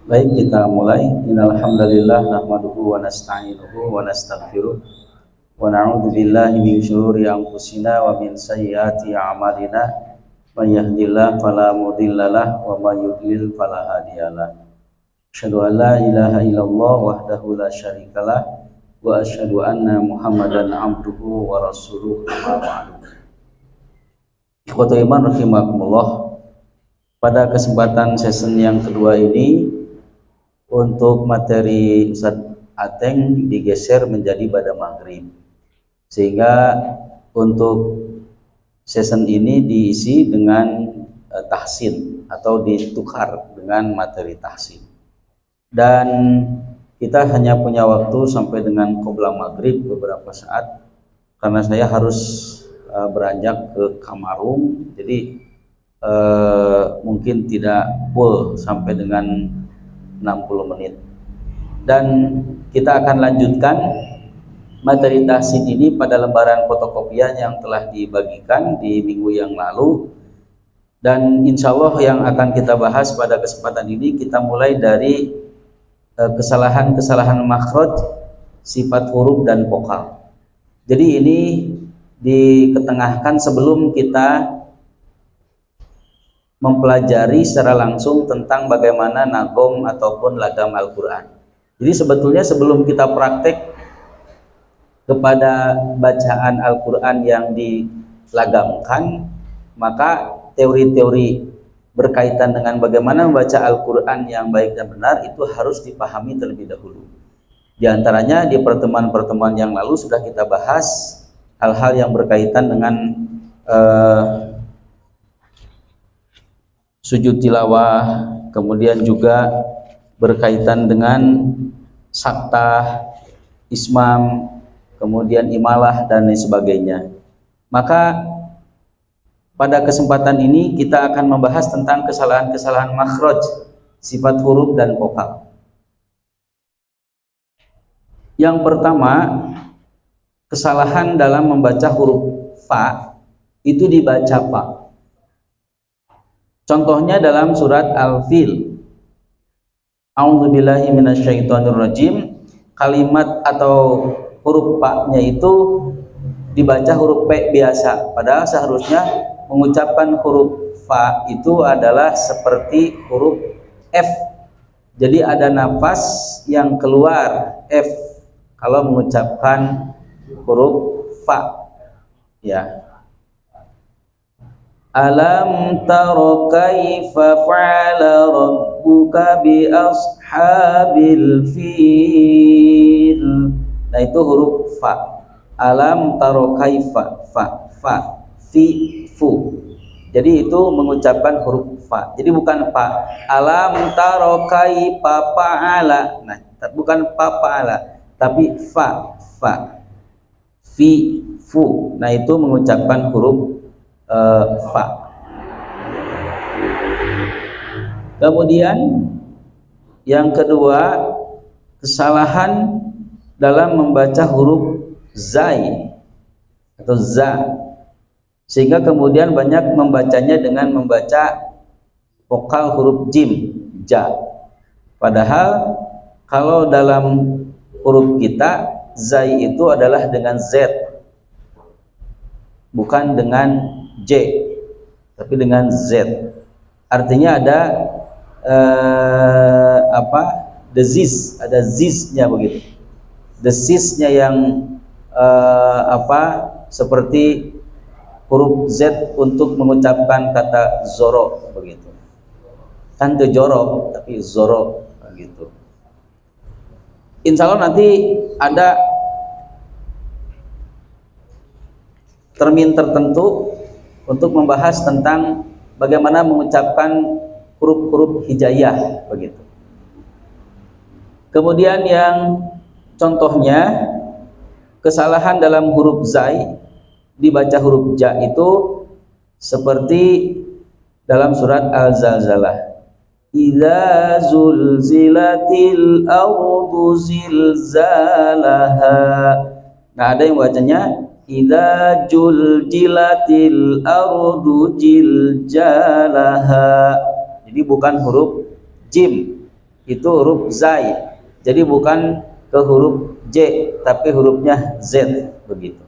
Baik, kita mulai. Innal hamdalillah nahmaduhu wa nasta'inuhu wa nastaghfiruh wa na'udzu billahi min syururi anfusina wa min sayyiati a'malina. May yahdihillahu fala mudhillalah wa may yudlil fala hadiyalah. Asyhadu an la ilaha illallah wahdahu la syarikalah wa asyhadu anna Muhammadan abduhu wa rasuluh. Amma ba'du. Ikhwatul iman rahimakumullah. Pada kesempatan season yang kedua ini, untuk materi Ustadz Ateng digeser menjadi pada maghrib, sehingga untuk season ini diisi dengan tahsin atau ditukar dengan materi tahsin, dan kita hanya punya waktu sampai dengan qobla maghrib beberapa saat karena saya harus beranjak ke Kamarung, jadi mungkin tidak full sampai dengan 60 menit. Dan kita akan lanjutkan materi tahsin ini pada lembaran fotokopian yang telah dibagikan di minggu yang lalu. Dan insya Allah yang akan kita bahas pada kesempatan ini, kita mulai dari kesalahan-kesalahan makhraj, sifat huruf dan vokal. Jadi ini diketengahkan sebelum kita mempelajari secara langsung tentang bagaimana nagom ataupun lagam Al-Quran. Jadi sebetulnya sebelum kita praktek kepada bacaan Al-Quran yang dilagamkan, maka teori-teori berkaitan dengan bagaimana membaca Al-Quran yang baik dan benar itu harus dipahami terlebih dahulu. Di antaranya di pertemuan-pertemuan yang lalu sudah kita bahas hal-hal yang berkaitan dengan sujud tilawah, kemudian juga berkaitan dengan saktah, ismam, kemudian imalah dan lain sebagainya. Maka pada kesempatan ini kita akan membahas tentang kesalahan-kesalahan makhraj, sifat huruf dan vokal. Yang pertama, kesalahan dalam membaca huruf fa itu dibaca fa. Contohnya dalam surat Al-Fil. A'udzubillahi minasyaitonirrajim. Kalimat atau huruf fa-nya itu dibaca huruf p biasa. Padahal seharusnya mengucapkan huruf fa itu adalah seperti huruf f. Jadi ada nafas yang keluar f kalau mengucapkan huruf fa. Ya. Alam tara kaifa fa'ala rabbuka bi ashabil fil. Nah itu huruf fa. Alam tara kaifa fa fi fu. Jadi itu mengucapkan huruf fa. Jadi bukan fa. Alam tara kaifa fa'ala. Nah, bukan fa fa'ala, tapi fa fi fu. Nah itu mengucapkan huruf fa. Kemudian yang kedua, kesalahan dalam membaca huruf zai atau za, sehingga kemudian banyak membacanya dengan membaca vokal huruf jim, ja. Padahal kalau dalam huruf kita zai itu adalah dengan z, bukan dengan J, tapi dengan Z. Artinya ada dezis, ada ziznya begitu. Dezisnya yang seperti huruf Z untuk mengucapkan kata zoro begitu. Kan itu jorok, tapi zoro begitu. Insya Allah nanti ada termin tertentu untuk membahas tentang bagaimana mengucapkan huruf-huruf hijaiyah begitu. Kemudian yang contohnya kesalahan dalam huruf zai dibaca huruf ja itu seperti dalam surat Al-Zalzalah. Idza zulzilatil ardu zilzalaha. Nah, ada yang bacanya idza juljilatil ardu jiljalaha. Jadi bukan huruf jim, itu huruf zai. Jadi bukan ke huruf J, tapi hurufnya Z begitu.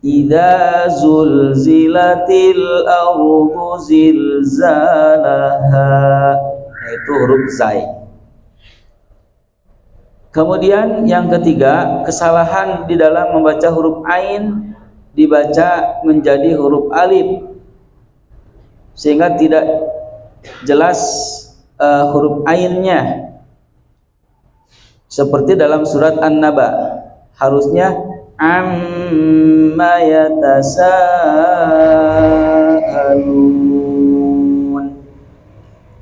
Idza zulzilatil ardu zilzalaha, itu huruf zai. Kemudian yang ketiga, kesalahan di dalam membaca huruf ain dibaca menjadi huruf alif sehingga tidak jelas huruf ainnya. Seperti dalam surat An-Naba, harusnya amma yatasaalun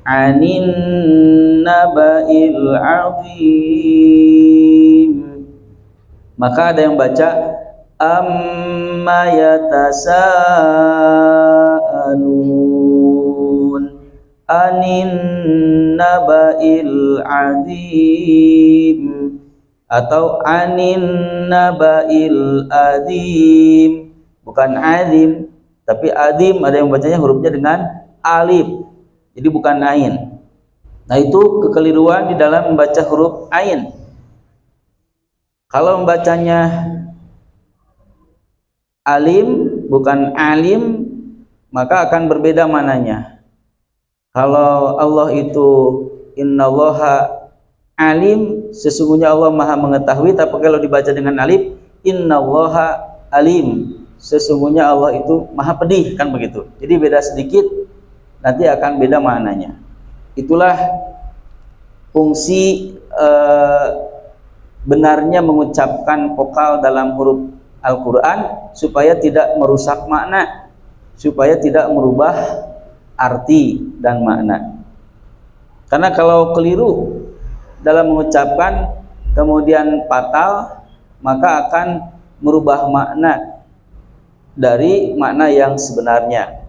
anin naba'il azim. Maka ada yang baca amma yatasaalun anin naba'il azim atau anin naba'il azim, bukan azim tapi azim. Ada yang bacanya hurufnya dengan alif, jadi bukan ain. Nah, itu kekeliruan di dalam membaca huruf ain. Kalau membacanya alim bukan alim, maka akan berbeda mananya. Kalau Allah itu innallaha alim, sesungguhnya Allah maha mengetahui, tapi kalau dibaca dengan alif, innallaha alim, sesungguhnya Allah itu maha pedih, kan begitu. Jadi beda sedikit, nanti akan beda maknanya. Itulah fungsi benarnya mengucapkan vokal dalam huruf Al-Quran, supaya tidak merusak makna, supaya tidak merubah arti dan makna. Karena kalau keliru dalam mengucapkan kemudian fatal, maka akan merubah makna dari makna yang sebenarnya.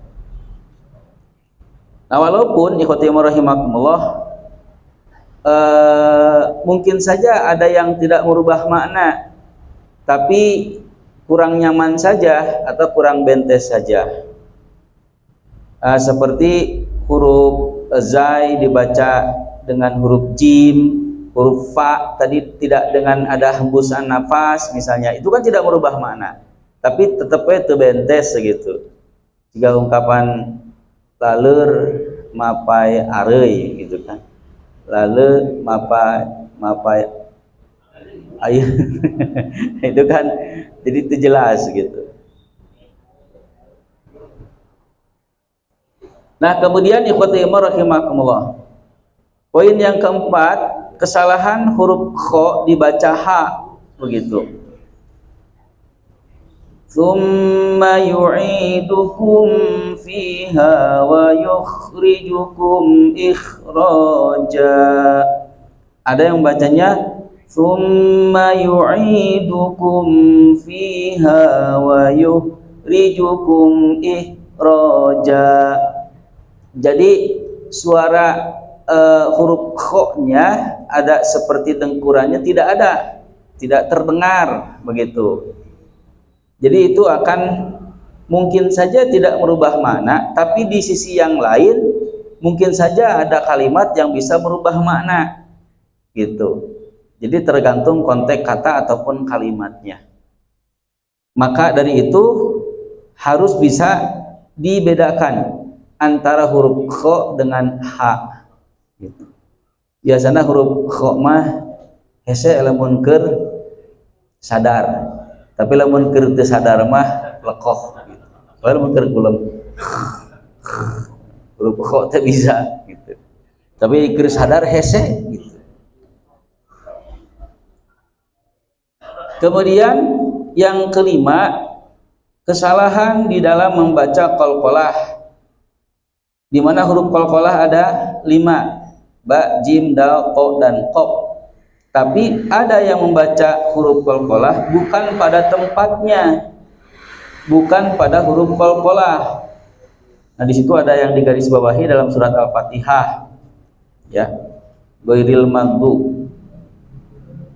Nah, walaupun ikhwati rahimakumullah, mungkin saja ada yang tidak merubah makna, tapi kurang nyaman saja atau kurang bentes saja. Seperti huruf zai dibaca dengan huruf jim, huruf fa tadi tidak dengan ada hembusan nafas misalnya, itu kan tidak merubah makna, tapi tetapnya tebentes segitu. Jika ungkapan laleur mapai arei gitu kan, lalu mapai air itu kan jadi itu jelas gitu. Nah, kemudian ikhwati rahimakumullah, poin yang keempat, kesalahan huruf kha dibaca ha begitu. Tsumma yu'idukum fiha wa yukhrijukum ikhraja. Ada yang bacanya tsumma yu'idukum fiha wa yukhrijukum ikhraja. Jadi suara huruf kho-nya ada seperti dengkurannya tidak ada, tidak terdengar begitu. Jadi itu akan mungkin saja tidak merubah makna, tapi di sisi yang lain mungkin saja ada kalimat yang bisa merubah makna gitu. Jadi tergantung konteks kata ataupun kalimatnya. Maka dari itu harus bisa dibedakan antara huruf kho dengan ha gitu. Biasanya huruf kho mah hese lamun keur sadar, tapi lamun keur teu sadar mah lekoh gitu. Lamun keur kulem huruf kho teh bisa gitu, tapi keur sadar hese gitu. Kemudian yang kelima, kesalahan di dalam membaca qalqalah, di mana huruf qalqalah ada 5, ba, jim, dal, to, dan qaf. Tapi ada yang membaca huruf qalqalah bukan pada tempatnya, bukan pada huruf qalqalah. Nah, di situ ada yang digarisbawahi dalam surat Al-Fatihah, ya, ghairil maghdub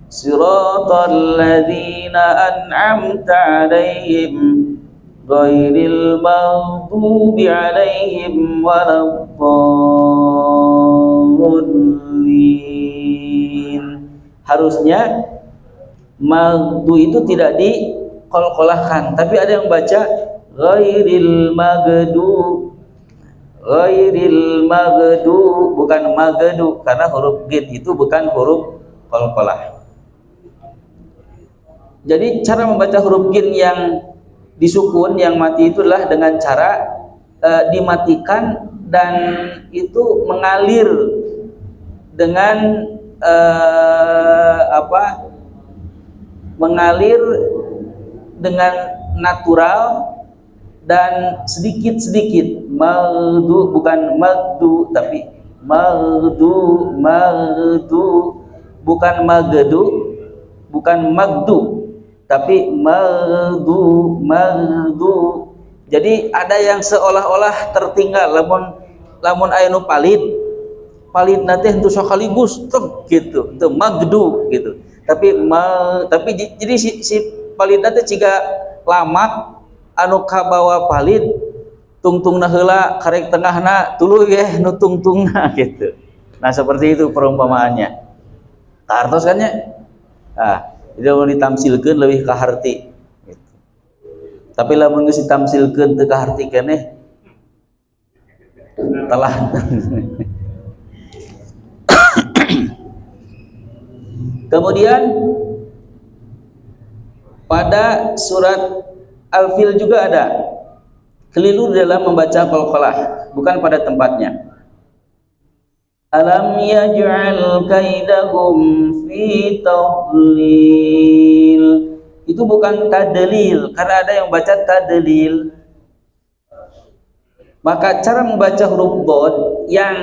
siratal ladzina an'amta 'alaihim ghairil maghdubi 'alaihim waladdallin. Harusnya maghdu itu tidak diqalqalahkan, tapi ada yang baca ghairil maghdu, bukan magdu, karena huruf gid itu bukan huruf qalqalah. Jadi cara membaca huruf gin yang disukun, yang mati itu adalah dengan cara dimatikan dan itu mengalir dengan mengalir dengan natural dan sedikit-sedikit. Magdu, bukan magdu, tapi magdu, bukan magdu, bukan magdu, tapi magdu. Jadi ada yang seolah-olah tertinggal, lamun aya nu palit nanti henteu sakaligus gitu, itu magdu gitu. Tapi jadi si palit nanti ciga lamak anu kabawa palit tungtungna heula karek tengahna tuluy ge nu tungtungna gitu. Nah seperti itu perumpamaannya. Kartos kan nya. Nah, jadi mau ditamsilkeun leuwih ka harti gitu. Tapi lamun geus ditamsilkeun teu ka harti keneh telah. Kemudian pada surat Al-Fil juga ada keliru dalam membaca qalqalah, bukan pada tempatnya. Alam yaj'al kaidahum fi tadlil. Itu bukan tadlil, karena ada yang baca tadlil. Maka cara membaca huruf dhad yang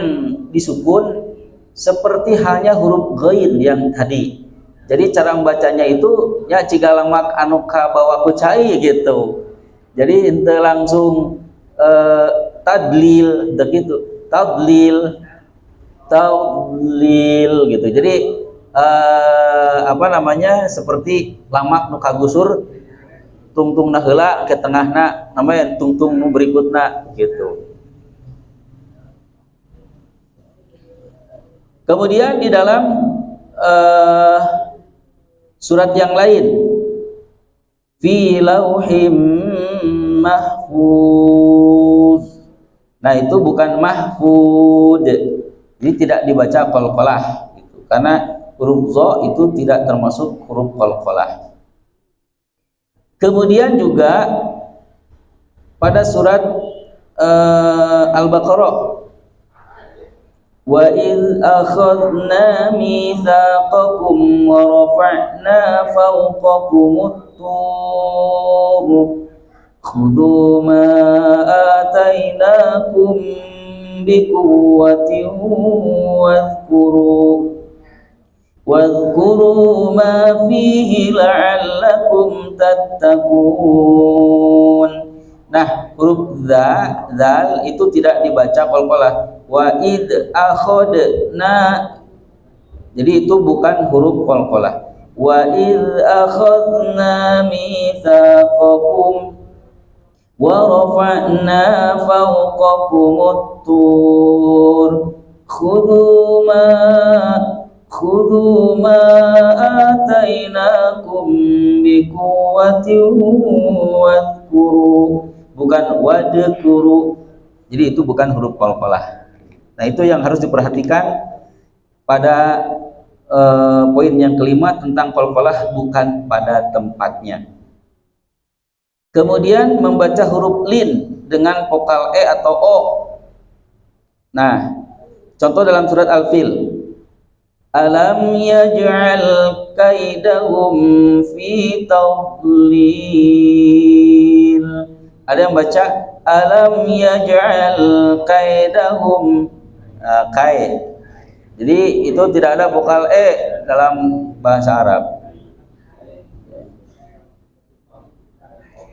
disukun seperti halnya huruf ghain yang tadi. Jadi cara membacanya itu ya ciga lamak anu kabawa ku cai gitu. Jadi henteu langsung tadlil begitu. Tadlil gitu. Jadi seperti lamak nu kagusur tungtungna heula ke tengahna namanya tungtung nu berikutna gitu. Kemudian di dalam surat yang lain, fi lauhim mahfuz. Nah itu bukan mahfud, jadi tidak dibaca qalqalah gitu. Karena huruf dha itu tidak termasuk huruf qalqalah. Kemudian juga pada surat Al-Baqarah, wa idh akhadna mitsaqakum wa rafa'na fawqakumut tur khudhu ma atainakum biquwwatin wadhkuru ma fihi la'allakum tattaqun. Nah, huruf dzal itu tidak dibaca qalqalah. Wa id akhadna, jadi itu bukan huruf qalqalah. Wa id akhadna mitsaqakum wa rafa'na fawqakumut tur khudhu ma atainakum biquwwatin wadhkuru, bukan wadhkuru. Jadi itu bukan huruf qalqalah. Nah itu yang harus diperhatikan pada poin yang kelima tentang qalqalah bukan pada tempatnya. Kemudian membaca huruf lin dengan vokal e atau o. Nah contoh dalam surat Al-Fil, alam yaj'al kaidahum fi tadlil. Ada yang baca alam yaj'al kaidahum kai. Jadi itu tidak ada vokal e dalam bahasa Arab.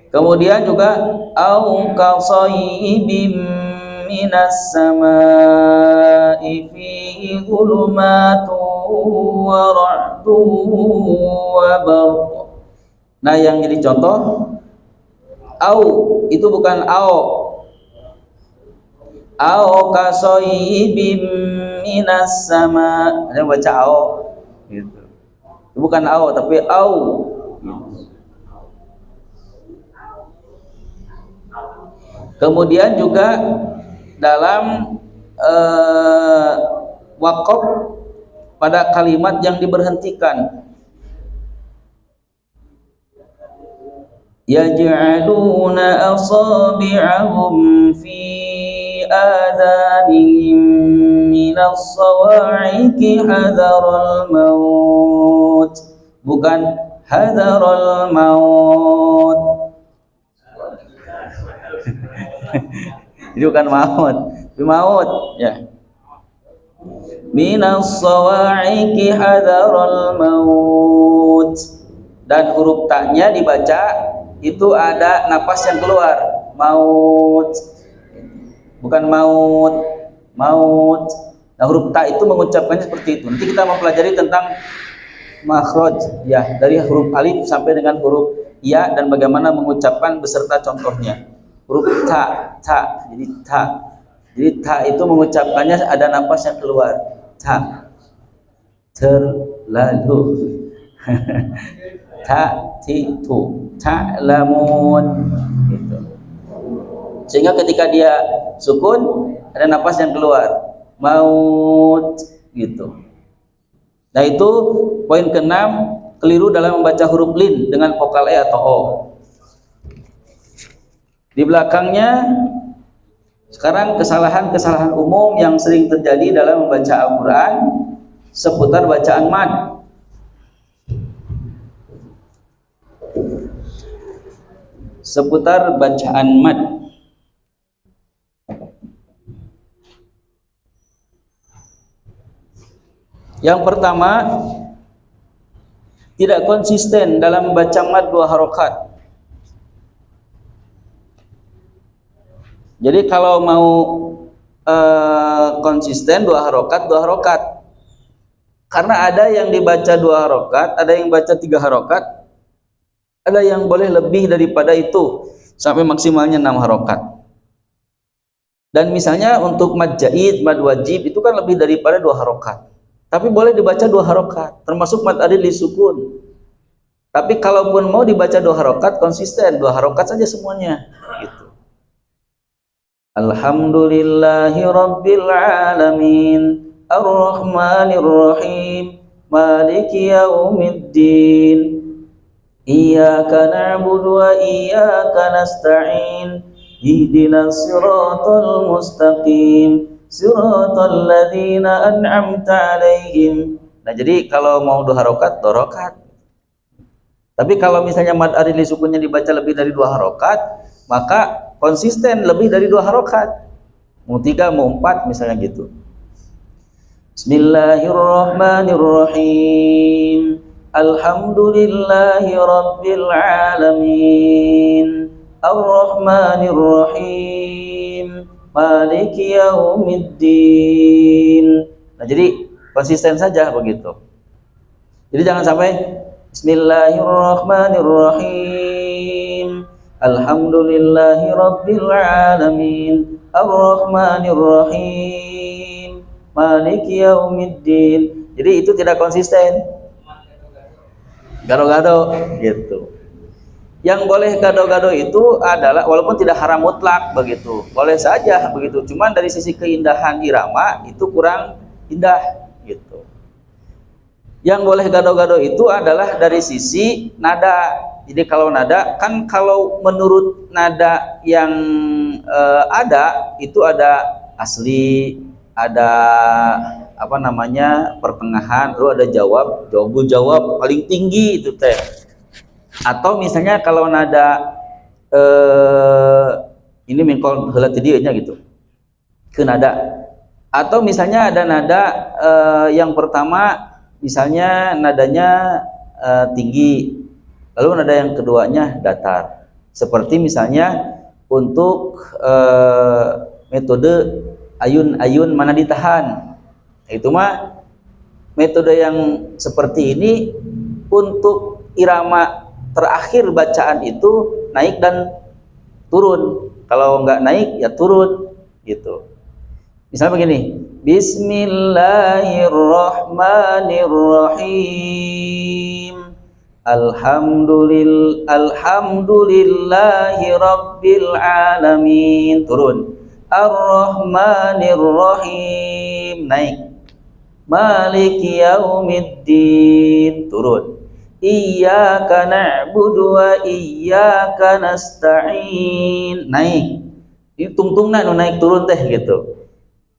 Kemudian juga au kasayyibim minas samaa'i fihi dhulumatun wa ra'dun wa barq. Nah yang jadi contoh Au itu bukan au. Au kasoyibim minas sama. Ada yang baca au gitu. Itu bukan au tapi au gitu. Kemudian juga dalam waqaf pada kalimat yang diberhentikan, yaj'aluna asabi'ahum fi adanihim minas sawa'iqi hadaral maut, bukan hadaral maut. Itu bukan maut, itu maut ya. Minas sawa'iqi hadaral maut, dan huruf ta-nya dibaca itu ada napas yang keluar, maut, bukan maut, maut. Nah, huruf ta itu mengucapkannya seperti itu. Nanti kita mempelajari tentang makhraj ya, dari huruf alif sampai dengan huruf ya dan bagaimana mengucapkan beserta contohnya. Huruf ta, ta, jadi ta. Jadi ta itu mengucapkannya ada napas yang keluar. Ta. Terlalu. Ta, ti, tu. Ta'lamun gitu. Sehingga ketika dia sukun ada napas yang keluar. Maut gitu. Nah, itu poin ke-6, keliru dalam membaca huruf lin dengan vokal e atau o. Di belakangnya sekarang kesalahan-kesalahan umum yang sering terjadi dalam membaca Al-Quran seputar bacaan mad. Seputar bacaan mad. Yang pertama, tidak konsisten dalam membaca mad 2 harokat. Jadi kalau mau konsisten 2 harokat, 2 harokat. Karena ada yang dibaca 2 harokat, ada yang baca 3 harokat, ada yang boleh lebih daripada itu sampai maksimalnya 6 harokat. Dan misalnya untuk mad jaid, mad wajib itu kan lebih daripada 2 harokat. Tapi boleh dibaca 2 harokat, termasuk mad adil li sukun. Tapi kalaupun mau dibaca 2 harokat, konsisten 2 harokat saja semuanya. Gitu. Alhamdulillahi rabbil alamin, ar-rahmanir rahim, maliki yaumiddin, iyyaka na'budu wa iyyaka nasta'in, ihdinas siratal mustaqim, siratal ladzina an'amta 'alaihim. Nah, jadi kalau mau 2 harokat, 2 harokat. Tapi kalau misalnya mad adil li sukunnya dibaca lebih dari 2 harokat, maka konsisten lebih dari 2 harokat, mau 3 mau 4 misalnya gitu. Bismillahirrahmanirrahim, alhamdulillahi rabbil alamin, ar-rahmanirrahim, maliki yaumiddin. Nah, jadi konsisten saja begitu. Jadi jangan sampai Bismillahirrahmanirrahim, alhamdulillahi rabbil alamin, ar-rahmanirrahim, maliki yaumiddin. Jadi itu tidak konsisten, gado-gado gitu. Yang boleh gado-gado itu adalah walaupun tidak haram mutlak begitu, boleh saja begitu. Cuman dari sisi keindahan irama itu kurang indah gitu. Yang boleh gado-gado itu adalah dari sisi nada. Jadi kalau nada kan, kalau menurut nada yang ada itu ada asli, ada apa namanya pertengahan, lalu ada jawab paling tinggi itu teh. Atau misalnya kalau nada ini mengkol heula teh dieu nya gitu ke nada. Atau misalnya ada nada yang pertama misalnya nadanya tinggi, lalu nada yang keduanya datar. Seperti misalnya untuk metode ayun-ayun mana ditahan, itu mah metode yang seperti ini untuk irama terakhir bacaan itu naik dan turun. Kalau nggak naik ya turun gitu. Misalnya begini, Bismillahirrahmanirrahim. Alhamdulillahi rabbil alamin. Turun. Ar-Rahmanir-Rahim. Naik. Maliki yaumiddin. Turun. Iyyaka na'budu wa iyyaka nasta'in. Naik. Ini tungtungna nu naik turun teh gitu.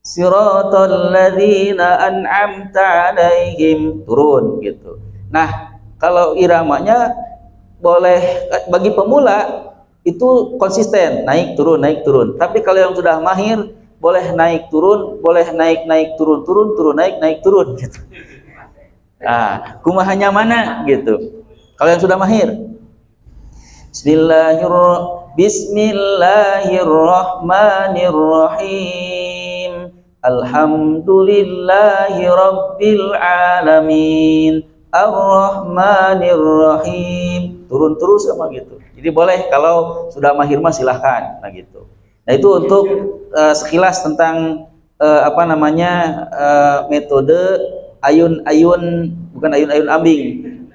Siratal ladzina an'amta 'alaihim. Turun gitu. Nah, kalau iramanya boleh bagi pemula itu konsisten, naik turun. Tapi kalau yang sudah mahir boleh naik turun, boleh naik turun naik turun gitu. Nah, kumahanya mana gitu. Kalau yang sudah mahir, Bismillahirrahmanirrahim. Alhamdulillahi rabbil alamin. Ar-Rahmanir-Rahim. Turun terus sama gitu. Jadi boleh kalau sudah mahir mah silahkan. Nah gitu. Nah itu untuk sekilas tentang metode ayun-ayun, bukan ayun-ayun ambing,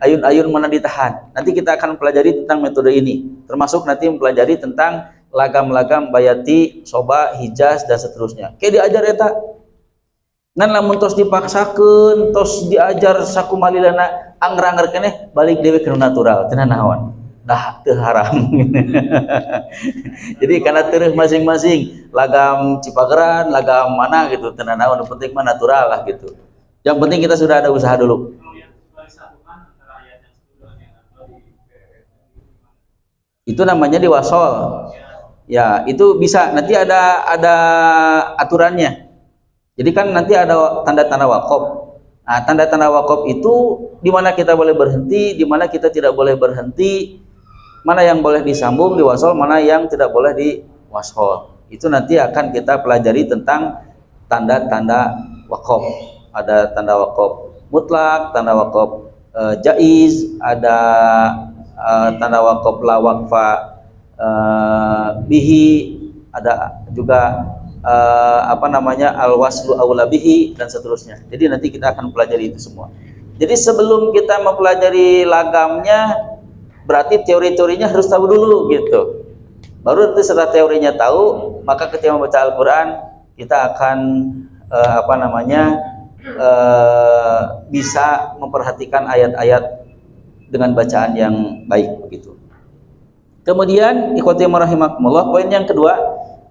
ayun-ayun mana ditahan. Nanti kita akan pelajari tentang metode ini, termasuk nanti mempelajari tentang lagam-lagam bayati, soba, hijaz dan seterusnya. Kayak diajar eta. Ngan lamun tos dipaksakeun, tos diajar sakumalilana angger-angger keneh balik dewe ke natural, teu naon. Dah teu haram. Jadi karena teureum masing-masing, lagam Cipageran, lagam mana gitu, teu naon, penting mah natural lah gitu. Yang penting kita sudah ada usaha dulu. Itu namanya diwasol. Ya, itu bisa nanti ada aturannya. Jadi kan nanti ada tanda-tanda wakaf. Nah, tanda-tanda wakaf itu di mana kita boleh berhenti, di mana kita tidak boleh berhenti, mana yang boleh disambung diwasol, mana yang tidak boleh diwasol. Itu nanti akan kita pelajari tentang tanda-tanda wakaf. Ada tanda wakaf mutlak, tanda wakaf jaiz, ada tanda wakaf la waqfa bihi, ada juga al-waslu aula bihi dan seterusnya. Jadi nanti kita akan pelajari itu semua. Jadi sebelum kita mempelajari lagamnya, berarti teori-teorinya harus tahu dulu gitu. Baru nanti setelah teorinya tahu, maka ketika membaca Al-Qur'an kita akan bisa memperhatikan ayat-ayat dengan bacaan yang baik begitu. Kemudian ikhwati rahimakumullah, poin yang kedua,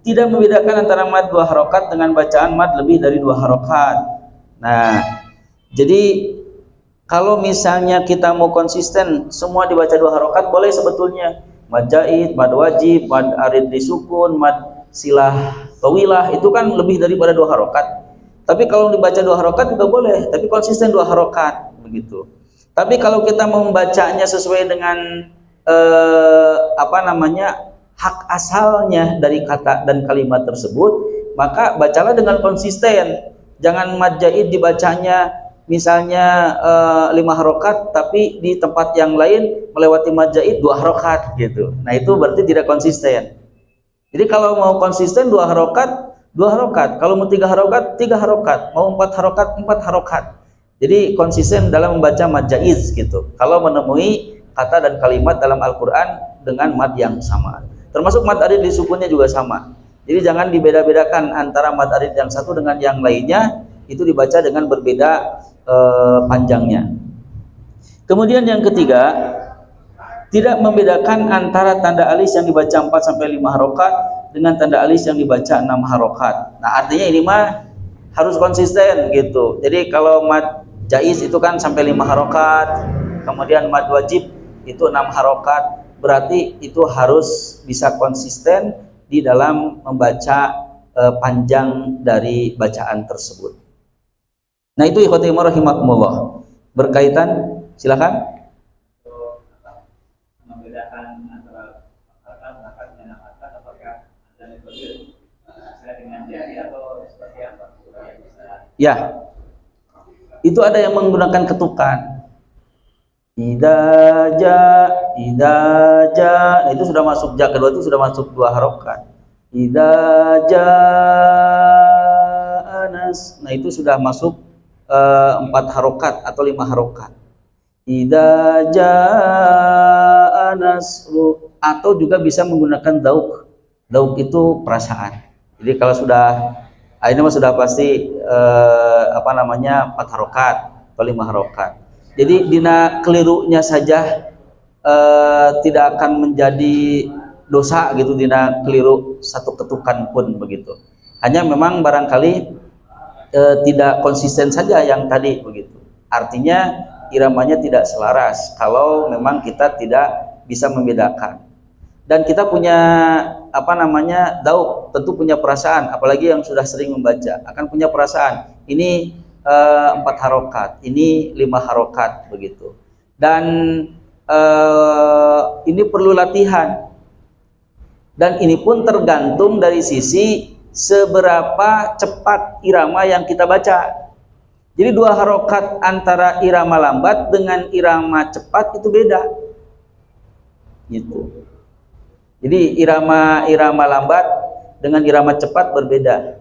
tidak membedakan antara mad 2 harokat dengan bacaan mad lebih dari 2 harokat. Nah, jadi kalau misalnya kita mau konsisten semua dibaca 2 harokat boleh sebetulnya. Mad jaid, mad wajib, mad arid disukun, mad silah tawilah itu kan lebih daripada 2 harokat. Tapi kalau dibaca 2 harokat juga boleh, tapi konsisten 2 harokat begitu. Tapi kalau kita mau membacanya sesuai dengan hak asalnya dari kata dan kalimat tersebut, maka bacalah dengan konsisten. Jangan mad jaid dibacanya misalnya 5 harokat, tapi di tempat yang lain melewati mad jaid 2 harokat gitu. Nah itu berarti tidak konsisten. Jadi kalau mau konsisten 2 harokat, 2 harokat. Kalau mau 3 harokat, 3 harokat. Mau 4 harokat, 4 harokat. Jadi konsisten dalam membaca mad jaiz gitu. Kalau menemui kata dan kalimat dalam Al-Quran dengan mad yang sama. Termasuk mad arid disukunnya juga sama. Jadi jangan dibeda-bedakan antara mad arid yang satu dengan yang lainnya, itu dibaca dengan berbeda panjangnya. Kemudian yang ketiga, tidak membedakan antara tanda alis yang dibaca 4 sampai 5 harokat dengan tanda alis yang dibaca 6 harokat. Nah artinya ini mah harus konsisten gitu. Jadi kalau mad jaiz itu kan sampai 5 harokat, kemudian mad wajib itu 6 harokat, berarti itu harus bisa konsisten di dalam membaca panjang dari bacaan tersebut. Nah itu ikhwati rahimakumullah. Berkaitan, silakan. Membedakan antara kata dan kata, apakah ada metode dengan jari atau seperti apa? Ya, itu ada yang menggunakan ketukan. Ida ja Idza jaa, itu sudah masuk ja kedua itu sudah masuk 2 harokat. Idza jaa nas, nah itu sudah masuk 4 harokat atau 5 harokat. Idza jaa nasru, atau juga bisa menggunakan dauk. Dauk itu perasaan. Jadi kalau sudah ini mah sudah pasti 4 harokat atau 5 harokat. Jadi dina kelirunya saja tidak akan menjadi dosa gitu, dina keliru 1 ketukan pun begitu. Hanya memang barangkali tidak konsisten saja yang tadi begitu. Artinya iramanya tidak selaras kalau memang kita tidak bisa membedakan. Dan kita punya dauk, tentu punya perasaan, apalagi yang sudah sering membaca akan punya perasaan. Ini 4 harokat, ini 5 harokat begitu. Dan ini perlu latihan. Dan ini pun tergantung dari sisi seberapa cepat irama yang kita baca. Jadi 2 harokat antara irama lambat dengan irama cepat itu beda. Gitu. Jadi irama lambat dengan irama cepat berbeda.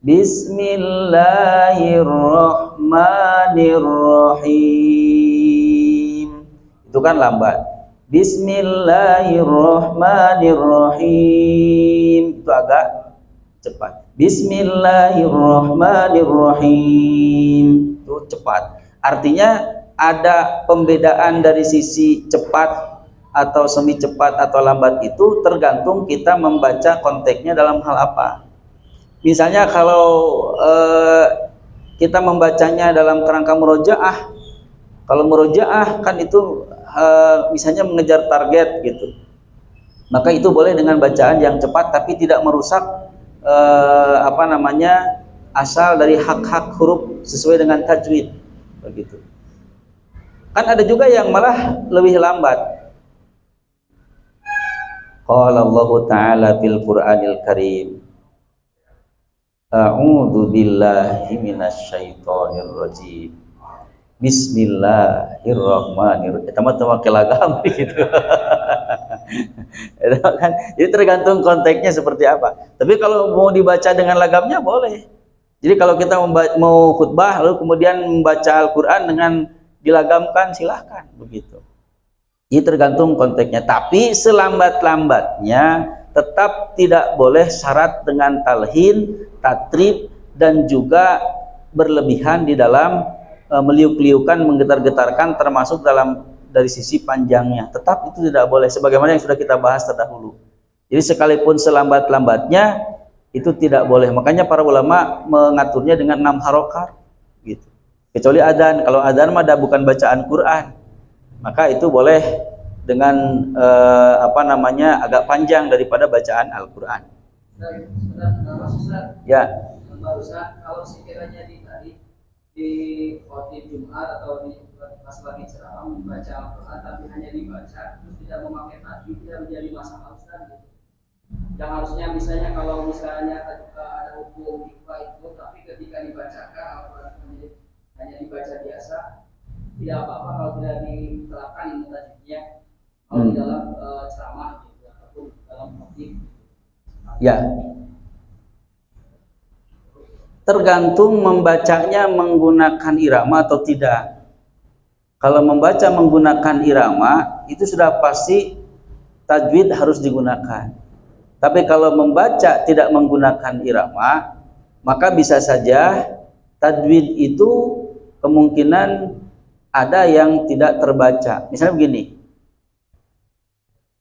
Bismillahirrahmanirrahim. Itu kan lambat. Bismillahirrahmanirrahim. Itu agak cepat. Bismillahirrahmanirrahim. Itu cepat. Artinya ada pembedaan dari sisi cepat atau semi cepat atau lambat itu tergantung kita membaca konteksnya dalam hal apa. Misalnya kalau kita membacanya dalam kerangka murojaah, kalau murojaah kan itu misalnya mengejar target gitu, maka itu boleh dengan bacaan yang cepat tapi tidak merusak asal dari hak-hak huruf sesuai dengan tajwid begitu. Kan ada juga yang malah lebih lambat. Qala Allah Ta'ala fil Qur'anil Karim, A'udzu billahi minasyaitonir rajim. Bismillahirrahmanirrahim. Teman-teman kelagam gitu. Kan? Jadi tergantung konteksnya seperti apa. Tapi kalau mau dibaca dengan lagamnya boleh. Jadi kalau kita mau khutbah lalu kemudian membaca Al-Qur'an dengan dilagamkan silahkan begitu. Ini tergantung konteksnya, tapi selambat-lambatnya tetap tidak boleh syarat dengan talhin, tatrib, dan juga berlebihan di dalam meliuk-liukan, menggetar-getarkan, termasuk dalam dari sisi panjangnya. Tetap itu tidak boleh, sebagaimana yang sudah kita bahas terdahulu. Jadi sekalipun selambat-lambatnya itu tidak boleh. Makanya para ulama mengaturnya dengan 6 harokat, gitu. Kecuali adzan. Kalau adzan mah bukan bacaan Quran, maka itu boleh dengan agak panjang daripada bacaan Al-Quran. Ya. Kalau sekiranya di khotib Jumat atau di pas lagi ceramah membaca Al-Quran tapi hanya dibaca terus tidak memakai tajwid, tidak menjadi masalah Ustaz gitu. Yang harusnya misalnya kalau misalnya ada hukum ikhfa itu, tapi ketika dibacakan Al-Quran hanya dibaca biasa, tidak apa-apa kalau tidak diterapkan ilmu tajwidnya kalau di dalam ceramah gitu, ataupun dalam khotib. Ya. Tergantung membacanya menggunakan irama atau tidak. Kalau membaca menggunakan irama itu sudah pasti tajwid harus digunakan. Tapi kalau membaca tidak menggunakan irama, maka bisa saja tajwid itu kemungkinan ada yang tidak terbaca. Misalnya begini,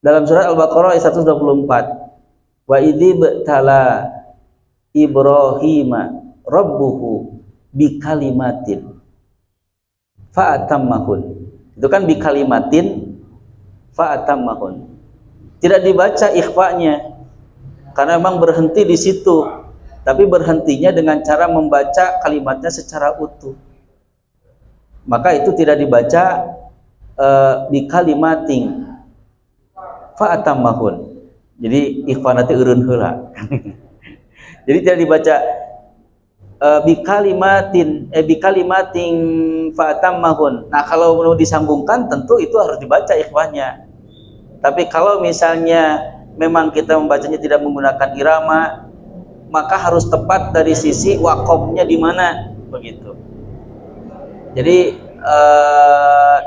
dalam surat Al-Baqarah ayat 124, wa idzibtala Ibrahima rabbuhu bikalimatin fa'atammahun. Itu kan bikalimatin fa'atammahun. Tidak dibaca ikhfa'nya karena memang berhenti di situ, tapi berhentinya dengan cara membaca kalimatnya secara utuh. Maka itu tidak dibaca bikalimatin fa'atammahun. Jadi ikhfa nanti eureun heula. Jadi tidak dibaca bikalimatin fa'atammahun. Nah, kalau mau disambungkan tentu itu harus dibaca ikhwahnya. Tapi kalau misalnya memang kita membacanya tidak menggunakan irama, maka harus tepat dari sisi waqafnya di mana, begitu. Jadi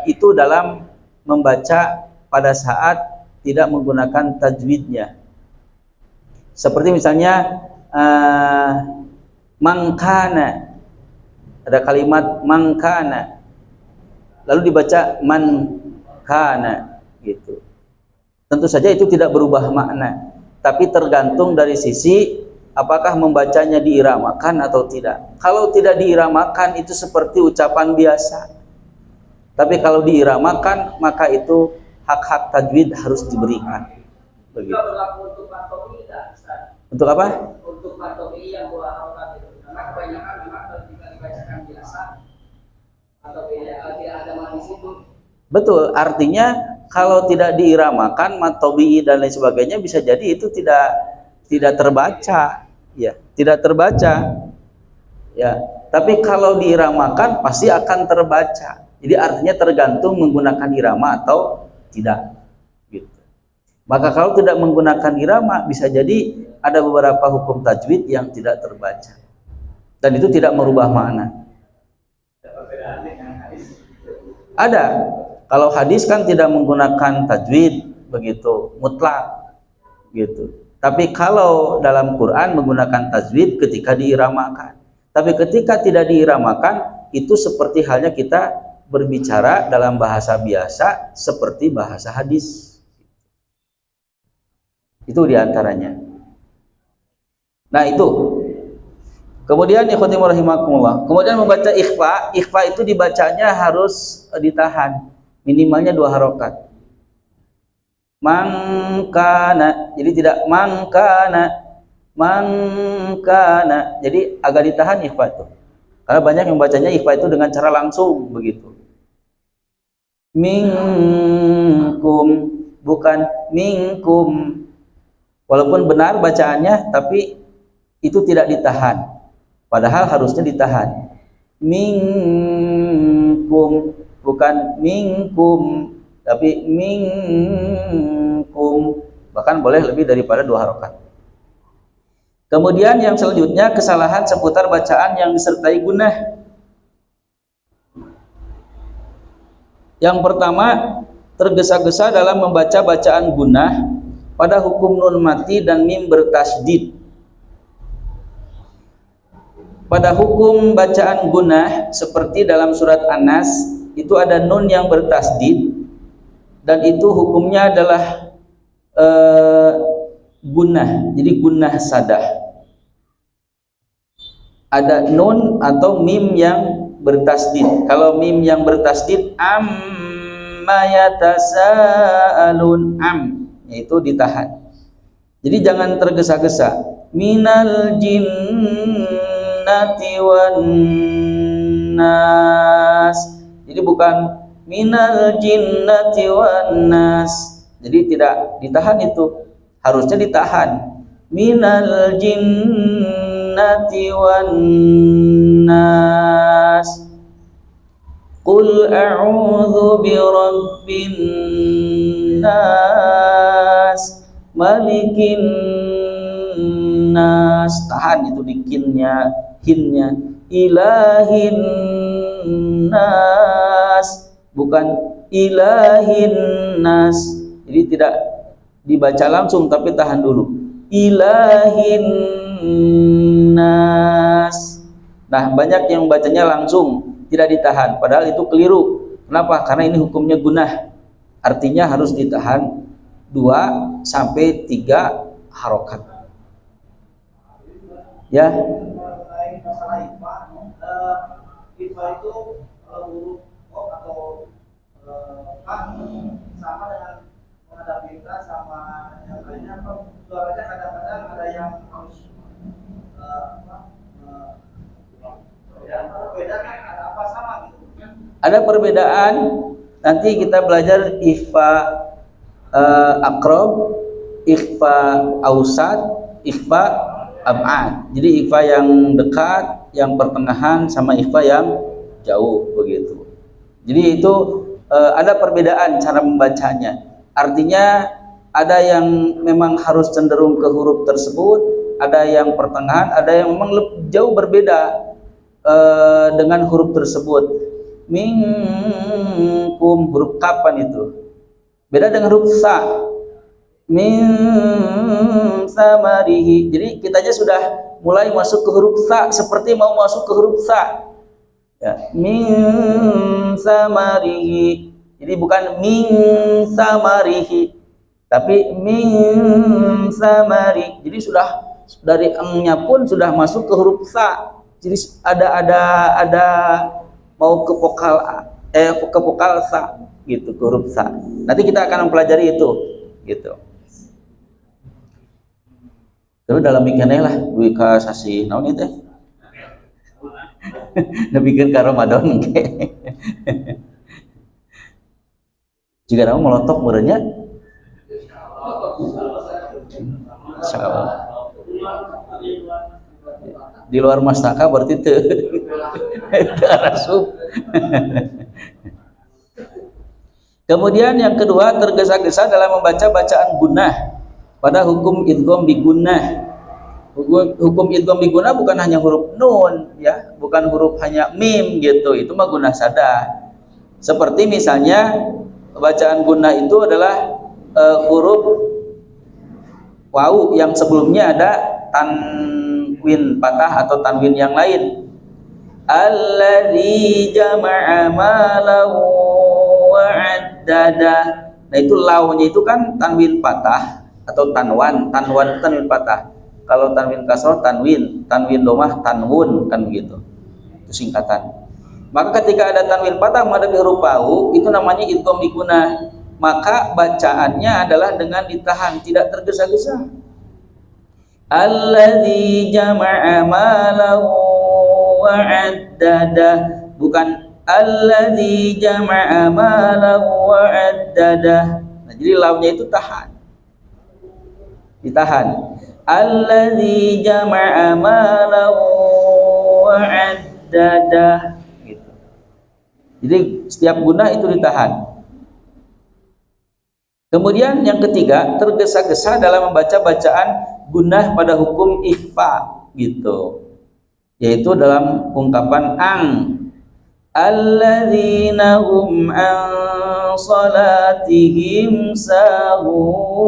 itu dalam membaca pada saat tidak menggunakan tajwidnya. Seperti misalnya mangkana, ada kalimat mangkana, lalu dibaca mankana, gitu. Tentu saja itu tidak berubah makna, tapi tergantung dari sisi apakah membacanya diiramakan atau tidak. Kalau tidak diiramakan itu seperti ucapan biasa, tapi kalau diiramakan maka itu hak-hak tajwid harus diberikan. Begitu. Untuk apa? Untuk patobi yang dua harokat itu, karena kebanyakan memang ketika dibacakan biasa atau tidak ada manis itu. Betul, artinya kalau tidak diiramakan matobi dan lain sebagainya bisa jadi itu tidak terbaca, ya, tidak terbaca, ya. Tapi kalau diiramakan pasti akan terbaca. Jadi artinya tergantung menggunakan irama atau tidak, gitu. Maka kalau tidak menggunakan irama bisa jadi ada beberapa hukum tajwid yang tidak terbaca dan itu tidak merubah makna. Ada. Kalau hadis kan tidak menggunakan tajwid, begitu, mutlak, gitu. Tapi kalau dalam Quran menggunakan tajwid ketika diiramakan. Tapi ketika tidak diiramakan, itu seperti halnya kita berbicara dalam bahasa biasa seperti bahasa hadis. Itu diantaranya. Nah itu. Kemudian ikhwati rahimakumullah. Kemudian membaca ikhfa. Ikhfa itu dibacanya harus ditahan. Minimalnya 2 harokat. Mangkana, jadi tidak mangkana, mangkana. Jadi agak ditahan ikhfa itu. Karena banyak yang bacanya ikhfa itu dengan cara langsung begitu. Minkum, bukan minkum. Walaupun benar bacaannya, tapi itu tidak ditahan. Padahal harusnya ditahan. Minkum, bukan minkum, tapi minkum. Bahkan boleh lebih daripada 2 harokat. Kemudian yang selanjutnya kesalahan seputar bacaan yang disertai gunah. Yang pertama, tergesa-gesa dalam membaca bacaan gunah pada hukum nun mati dan mim bertasdid. Pada hukum bacaan gunah seperti dalam surat An-Nas itu ada nun yang bertasdid dan itu hukumnya adalah gunah. Jadi gunah sadah. Ada nun atau mim yang bertasdid. Kalau mim yang bertasdid amma yatasaalun, yaitu ditahan. Jadi jangan tergesa-gesa. Minal jinnati wan nas. Jadi bukan minal jinnati wan nas. Jadi tidak ditahan itu. Harusnya ditahan. Minal jinnati wan nas. Qul a'udzu birabbin nas, malikin nas. Tahan itu dikinnya, hinnya. Ilahin nas, bukan ilahin nas. Jadi tidak dibaca langsung tapi tahan dulu. Ilahin nas. Nah, banyak yang bacanya langsung tidak ditahan, padahal itu keliru. Kenapa? Karena ini hukumnya gunah. Artinya harus ditahan 2 sampai 3 harokat. Ya. Masalah IFA itu huruf kok atau sama dengan menghadapi kita sama yang lainnya, suaranya kadang-kadang ada yang harus berbeda kan, ada apa sama gitu? Ada perbedaan. Nanti kita belajar ikhfa akrob, ikhfa ausat, ikhfa ab'ad. Jadi ikhfa yang dekat, yang pertengahan, sama ikhfa yang jauh begitu. Jadi itu ada perbedaan cara membacanya. Artinya ada yang memang harus cenderung ke huruf tersebut, ada yang pertengahan, ada yang memang jauh berbeda dengan huruf tersebut. Minkum, huruf kapan itu? Beda dengan huruf sa. Min samarihi. Jadi kita aja sudah mulai masuk ke huruf sa, seperti mau masuk ke huruf sa. Ya, min samarihi. Jadi bukan min samarihi, tapi min samari. Jadi sudah dari engnya pun sudah masuk ke huruf sa. Jadi ada mau ke vokal ke vokal sa gitu, ke huruf sa. Nanti kita akan mempelajari itu gitu. Terus dalam mikirnya lah duit ka sasi naon ieu teh. Nebikeun ka Ramadan ge. Jika nama molotok merenya insyaallah. Di luar mastaka berarti teu arasub. Kemudian yang kedua, tergesa-gesa dalam membaca bacaan gunnah pada hukum idgham bi gunnah. Hukum idgham bi gunnah bukan hanya huruf nun ya, bukan huruf hanya mim gitu. Itu mah gunnah sada. Seperti misalnya bacaan gunnah itu adalah huruf wawu yang sebelumnya ada tanwin patah atau tanwin yang lain. Alladzi jama'a malahu wa'addada. Nah itu launya itu kan tanwin patah atau tanwin patah. Kalau tanwin kasroh tanwin domah tanwun, kan begitu. Itu singkatan. Maka ketika ada tanwin patah menghadapi huruf wawu, itu namanya idgham bi gunnah. Maka bacaannya adalah dengan ditahan, tidak tergesa-gesa. Alladzi jama'a malahu wa'addada, bukan alladzi jama'a malahu wa'addada. Nah, jadi launya itu ditahan. Alladzi jama'a malahu wa'addada gitu. Jadi setiap gunnah itu ditahan. Kemudian yang ketiga, tergesa-gesa dalam membaca bacaan gunnah pada hukum ikhfa gitu. Yaitu dalam ungkapan ang. Alladzina hum an salatihim sahun.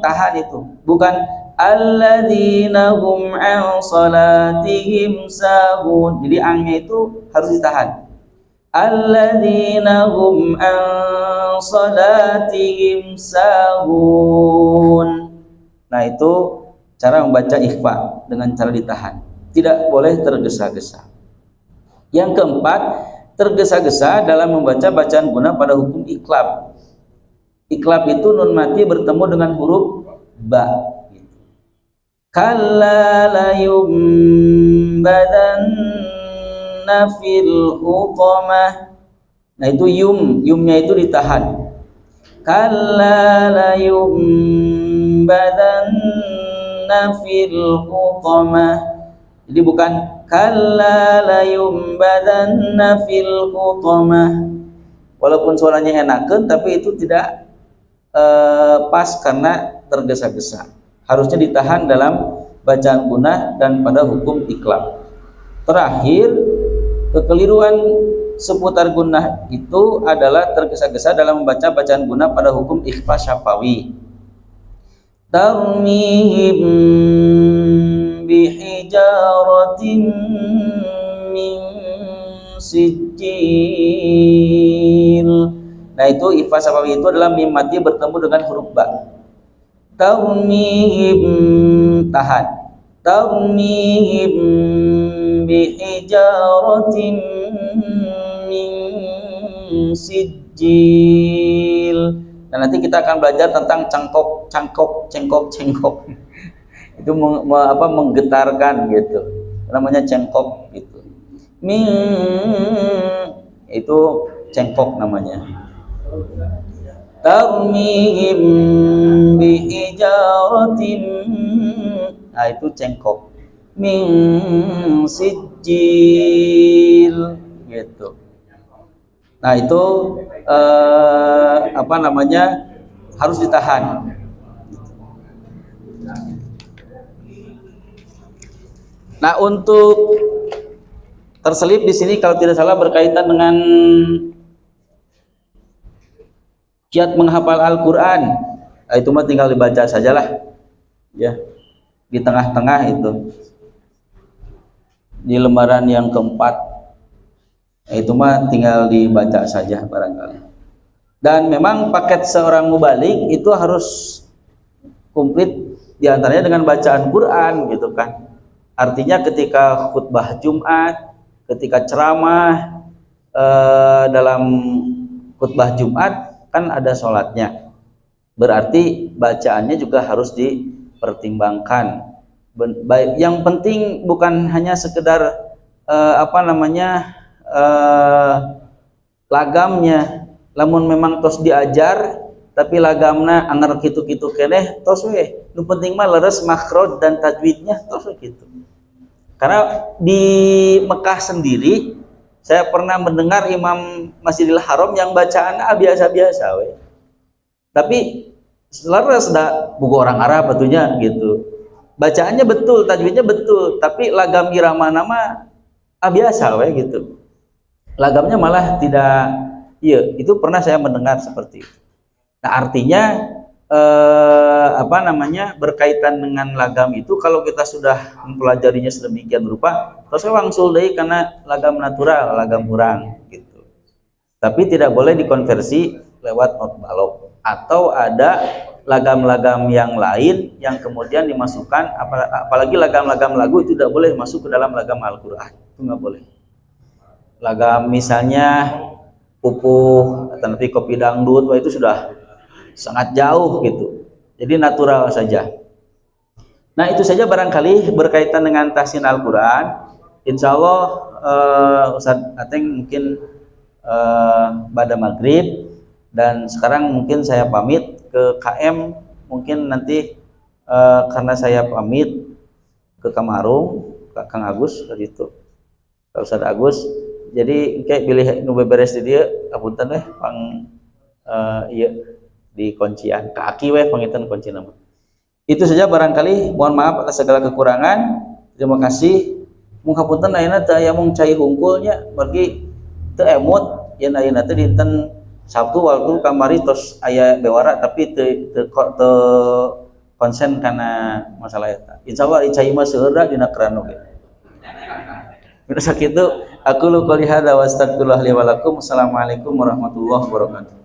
Tahan itu, bukan alladzina hum an salatihim sahun. Jadi angnya itu harus ditahan. Alladzina hum an salatihim sahun. Nah itu cara membaca ikhfa dengan cara ditahan, tidak boleh tergesa-gesa. Yang keempat, tergesa-gesa dalam membaca bacaan gunnah pada hukum iqlab. Iqlab itu nun mati bertemu dengan huruf ba. Kalla la yumbadanna fil hutamah. Nah itu yumnya itu ditahan. Kalla la yumbadanna fil hutamah. Jadi bukan kalla la yumbadanna fil hutamah. Walaupun suaranya enakeun, tapi itu tidak pas karena tergesa-gesa. Harusnya ditahan dalam bacaan gunnah dan pada hukum iqlab. Terakhir, kekeliruan seputar gunnah itu adalah tergesa-gesa dalam membaca bacaan gunnah pada hukum ikhfa syafawi. Tarmihim bihijaratin min sijil. Nah itu ikhfa syafawi itu adalah mim mati bertemu dengan huruf ba. Tarmihim, tahan. Tarmihim bihijaratin min sijil. Nah nanti kita akan belajar tentang cengkok. Itu menggetarkan gitu. Namanya cengkok gitu. Itu cengkok namanya. tarmihim bihijaratin, nah itu cengkok, min sijil gitu. Nah itu apa namanya, harus ditahan. Nah untuk terselip di sini kalau tidak salah berkaitan dengan kiat menghafal Al-Quran. Nah, itu mah tinggal dibaca sajalah, ya, di tengah-tengah itu, di lembaran yang keempat. Nah, itu mah tinggal dibaca saja barangkali. Dan memang paket seorang mubalik itu harus komplit, diantaranya dengan bacaan Quran gitu kan. Artinya ketika khutbah Jumat, ketika ceramah, dalam khutbah Jumat kan ada sholatnya, berarti bacaannya juga harus dipertimbangkan. Yang penting bukan hanya sekedar apa namanya, lagamnya, lamun memang tos diajar tapi lagamna anger kitu-kitu keneh tos we, nu penting mah leres makhraj dan tajwidnya tos we gitu. Karena di Mekah sendiri saya pernah mendengar imam Masjidil Haram yang bacaannya biasa-biasa we, tapi leres da buku orang Arab batunya gitu, bacaannya betul, tajwidnya betul, tapi lagam irama nama biasa we gitu, lagamnya malah tidak. Iya, itu pernah saya mendengar seperti itu. Nah artinya apa namanya, berkaitan dengan lagam itu, kalau kita sudah mempelajarinya sedemikian rupa, terus langsung deh karena lagam natural, lagam orang gitu. Tapi tidak boleh dikonversi lewat not balok, atau ada lagam-lagam yang lain yang kemudian dimasukkan, apalagi lagam-lagam lagu itu tidak boleh masuk ke dalam lagam Al-Quran, itu nggak boleh. Lagam misalnya pupuh atau nanti kopi dangdut, wah itu sudah sangat jauh gitu, jadi natural saja. Nah itu saja barangkali berkaitan dengan tahsin Al-Quran. Insya Allah Ustadz Ateng mungkin pada maghrib, dan sekarang mungkin saya pamit ke KM, mungkin nanti karena saya pamit ke Kamarung, ke Kang Agus gitu, Kak Ustadz Agus, jadi kayak pilih nu beberes di dia apunten weh pang iya di kuncian kaki weh pangitan kunci nama. Itu saja barangkali, mohon maaf atas segala kekurangan. Terima kasih. Mung hapunten ayeuna teu aya mung cai hungkulnya bagi teu emot yen ayeuna teh dinten Sabtu waktu kamari tos aya bewara tapi teu konsen kana masalah eta. Insyaallah cai mah seueur da dina keran oge. Sakitu aku lu qouli hadza wa astagfirullah li wa lakum. Assalamualaikum warahmatullahi wabarakatuh.